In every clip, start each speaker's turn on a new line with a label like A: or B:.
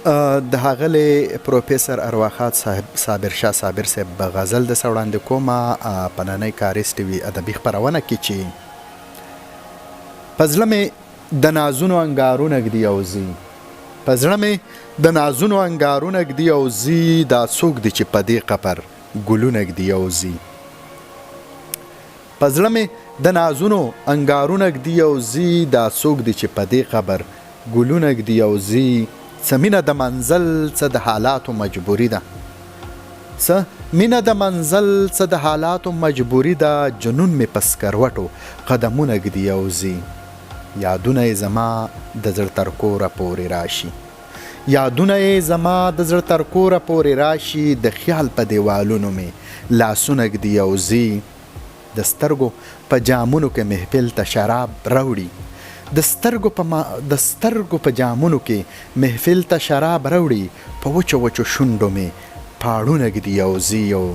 A: د ښاغلي پروفیسر ارواښاد صابر شاه صابر صاحب به غزل درڅه وړاندې کومه په نننۍ کاریز ټي وي ادبي خپرونه کې چې په زړه مې د نازونو انګارونه ږدي او ځي په زړه مې د نازونو انګارونه ږدي او ځي دا څوک دی چې په دې قبر ګلونه ږدي او ځي په زړه مې د نازونو انګارونه ږدي او ځي دا څوک دی چې په دې قبر ګلونه ږدي او ځي څه مینه د منزل څه د حالاتو مجبوري ده څه مینه د منزل څه د حالاتو مجبوري ده جنون مې په سکروټو قدمونه ږدي او ځي یادونه یې زما د زړه تر کوره پورې راشي یادونه یې زما د زړه تر کوره پورې راشي د خیال په دیوالونو مې لاسونه ږدي او ځي د سترګو په جامونو کې محفل ته شراب راوړي د سترګو په جامونو کې محفل ته شراب راوړي په وچو وچو شونډو مې پاړونه ږدي او ځي او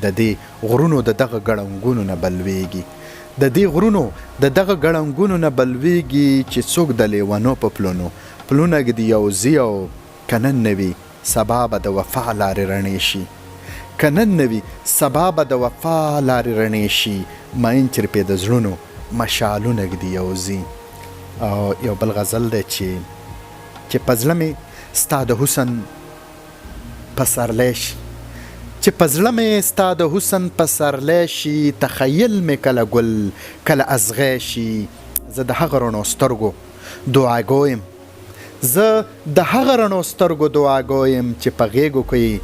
A: د دې غرونو د دغه ګړنګونو نه بلویږي د دې غرونو د دغه ګړنګونو نه بلویږي چې څوک د لیونو په پلونه ږدي او ځي او که نن نه وي سبا به د وفا لارې رڼې شي که نن نه وي سبا به د وفا لارې رڼې شي مین چې پرې د زړونو مشالونه ږدي او ځي او یو بل غزل دی چې په زړه مې ستا د حسن پسرلی شي چې په زړه مې ستا د حسن پسرلی شي تخیل مې کله ګل کله ازغی شي زه د هغه رڼو سترګو دعاګو یم زه د هغه رڼو سترګو دعاګو یم چې په غېږو کې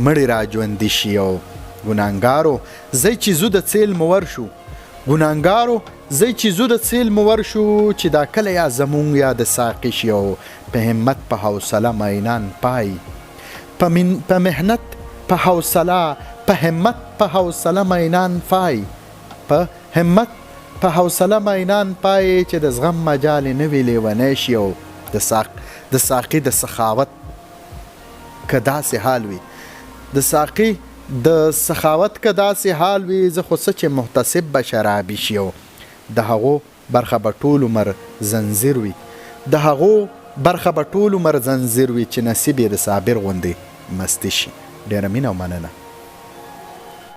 A: مړي را ژوندي شي او ګناهګارو زی چې زو د څیل مو ورشو ګناهګارو زی چې زو د څیل مو ورشو چې دا کله یا زمونږ یا د ساقي شي او په همت په حوصله مینان پای په محنت په حوصله په همت په حوصله مینان پای په همت په حوصله مینان پای چې د زغم مجال نه وي لیونی شي او د ساقي د سخاوت که داسې حال وي د ساقي د سخاوت که داسې حال وي زه خو څه چې محتسب به شرابي شي او د هغو برخه به ټول عمر زنځیر وي د هغو برخه به ټول عمر زنځیر وي چې نصیب یې د صابر غوندې مستی شي ډېره مینه او مننه